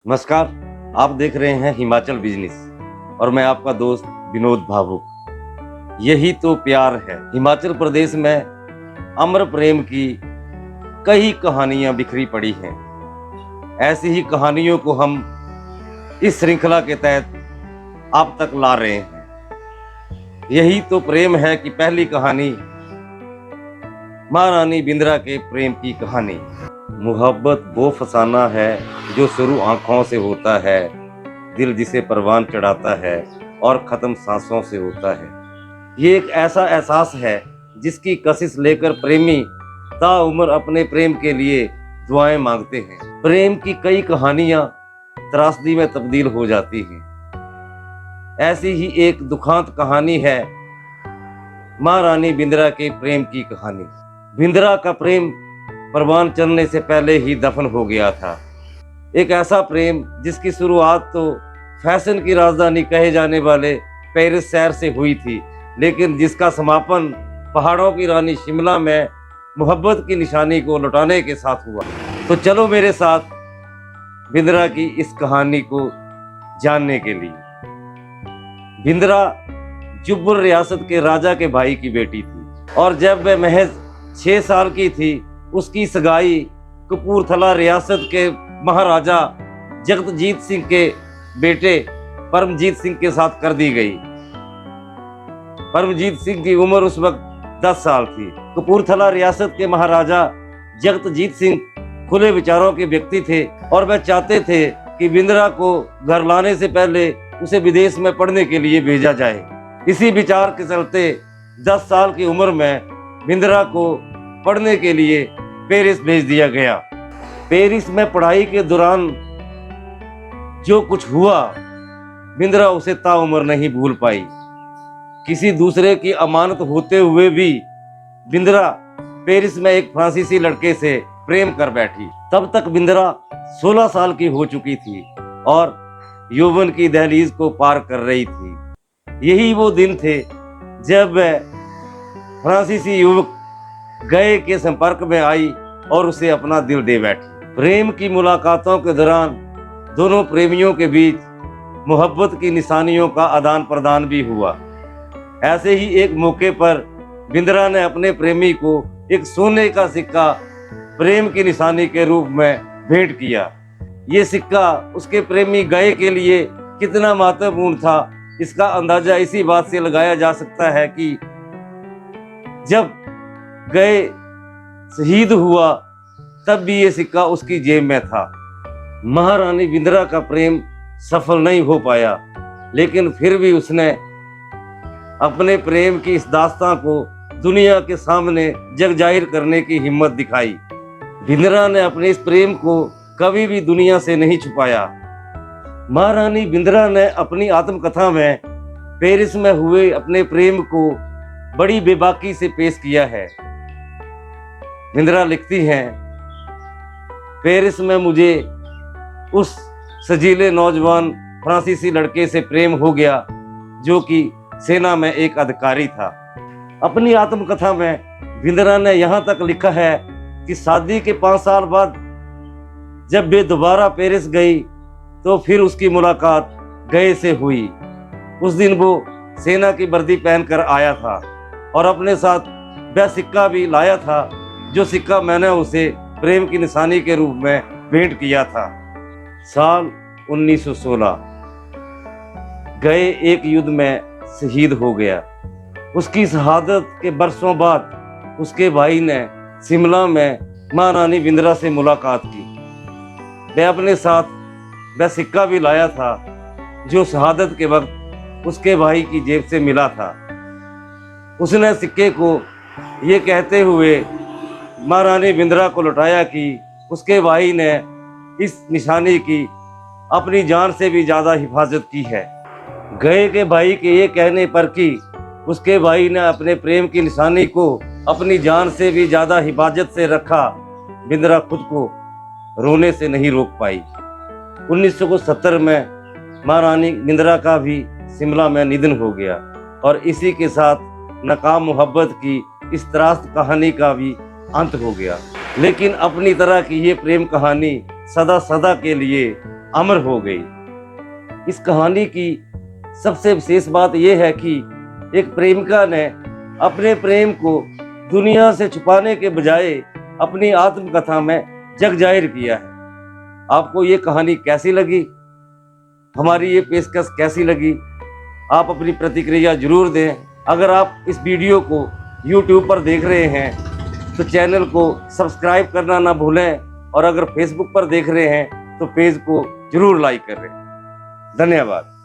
नमस्कार। आप देख रहे हैं हिमाचल बिजनेस और मैं आपका दोस्त विनोद भावुक। यही तो प्यार है। हिमाचल प्रदेश में अमर प्रेम की कई कहानियां बिखरी पड़ी हैं। ऐसी ही कहानियों को हम इस श्रृंखला के तहत आप तक ला रहे हैं। यही तो प्रेम है कि पहली कहानी महारानी बिंद्रा के प्रेम की कहानी। मोहब्बत वो फसाना है जो शुरू आंखों से होता है, दिल जिसे परवान चढ़ाता है और ख़त्म सांसों से होता है। ये एक ऐसा एहसास है जिसकी कशिश लेकर प्रेमी ताउम्र अपने प्रेम के लिए दुआएं मांगते हैं। प्रेम की कई कहानियां त्रासदी में तब्दील हो जाती हैं। ऐसी ही एक दुखांत कहानी है महारानी बिंद्रा के प्रेम की कहानी। बिंद्रा का प्रेम परवान चढ़ने से पहले ही दफन हो गया था। एक ऐसा प्रेम जिसकी शुरुआत तो फैशन की राजधानी कहे जाने वाले पेरिस शहर से हुई थी, लेकिन जिसका समापन पहाड़ों की रानी शिमला में मोहब्बत की निशानी को लौटाने के साथ हुआ। तो चलो मेरे साथ बिंद्रा की इस कहानी को जानने के लिए। बिंद्रा जुब्बल रियासत के राजा के भाई की बेटी थी और जब वह महज 6 साल की थी उसकी सगाई कपूरथला रियासत के महाराजा जगतजीत सिंह के बेटे परमजीत सिंह के साथ कर दी गई। परमजीत सिंह की उम्र उस वक्त 10 साल थी। कपूरथला रियासत के महाराजा जगतजीत सिंह खुले विचारों के व्यक्ति थे और वह चाहते थे कि बिंद्रा को घर लाने से पहले उसे विदेश में पढ़ने के लिए भेजा जाए। इसी विचार के चलते 10 साल की उम्र में बिंद्रा को पढ़ने के लिए पेरिस भेज दिया गया। पेरिस में पढ़ाई के दौरान जो कुछ हुआ बिंद्रा उसे ताउम्र नहीं भूल पाई। किसी दूसरे की अमानत होते हुए भी बिंद्रा पेरिस में एक फ्रांसीसी लड़के से प्रेम कर बैठी। तब तक बिंद्रा 16 साल की हो चुकी थी और यौवन की दहलीज को पार कर रही थी। यही वो दिन थे जब वह फ्रांसीसी युवक गए के संपर्क में आई और उसे अपना दिल दे बैठी। प्रेम की मुलाकातों के दौरान दोनों प्रेमियों के बीच मोहब्बत की निशानियों का आदान प्रदान भी हुआ। ऐसे ही एक मौके पर बिंद्रा ने अपने प्रेमी को एक सोने का सिक्का प्रेम की निशानी के रूप में भेंट किया। ये सिक्का उसके प्रेमी गए के लिए कितना महत्वपूर्ण था, इसका अंदाजा इसी बात से लगाया जा सकता है कि जब गए शहीद हुआ तब भी ये सिक्का उसकी जेब में था। महारानी बिंद्रा का प्रेम सफल नहीं हो पाया, लेकिन फिर भी उसने अपने प्रेम की इस दास्तां को दुनिया के सामने जग जाहिर करने की हिम्मत दिखाई। बिंद्रा ने अपने इस प्रेम को कभी भी दुनिया से नहीं छुपाया। महारानी बिंद्रा ने अपनी आत्मकथा में पेरिस में हुए अपने प्रेम को बड़ी बेबाकी से पेश किया है। बिंद्रा लिखती हैं, पेरिस में मुझे उस सजीले नौजवान फ्रांसीसी लड़के से प्रेम हो गया जो कि सेना में एक अधिकारी था। अपनी आत्मकथा में बिंद्रा ने यहाँ तक लिखा है कि शादी के 5 साल बाद जब वे दोबारा पेरिस गई तो फिर उसकी मुलाकात गए से हुई। उस दिन वो सेना की वर्दी पहनकर आया था और अपने साथ वह सिक्का भी लाया था जो सिक्का मैंने उसे प्रेम की निशानी के रूप में भेंट किया था। साल 1916 गए एक युद्ध में शहीद हो गया। उसकी शहादत के बरसों बाद उसके भाई ने शिमला में महारानी बिंद्रा से मुलाकात की। वह अपने साथ वह सिक्का भी लाया था जो शहादत के वक्त उसके भाई की जेब से मिला था। उसने सिक्के को ये कहते हुए महारानी बिंद्रा को लौटाया कि उसके भाई ने इस निशानी की अपनी जान से भी ज़्यादा हिफाजत की है। गए के भाई के ये कहने पर कि उसके भाई ने अपने प्रेम की निशानी को अपनी जान से भी ज़्यादा हिफाजत से रखा, बिंद्रा खुद को रोने से नहीं रोक पाई। 1970 में महारानी बिंद्रा का भी शिमला में निधन हो गया और इसी के साथ नाकाम मोहब्बत की इस त्रास्त कहानी का भी अंत हो गया। लेकिन अपनी तरह की ये प्रेम कहानी सदा सदा के लिए अमर हो गई। इस कहानी की सबसे विशेष बात यह है कि एक प्रेमिका ने अपने प्रेम को दुनिया से छुपाने के बजाय अपनी आत्मकथा में जग जाहिर किया है। आपको ये कहानी कैसी लगी, हमारी ये पेशकश कैसी लगी, आप अपनी प्रतिक्रिया जरूर दें। अगर आप इस वीडियो को YouTube पर देख रहे हैं तो चैनल को सब्सक्राइब करना ना भूलें, और अगर फेसबुक पर देख रहे हैं तो पेज को जरूर लाइक करें। धन्यवाद।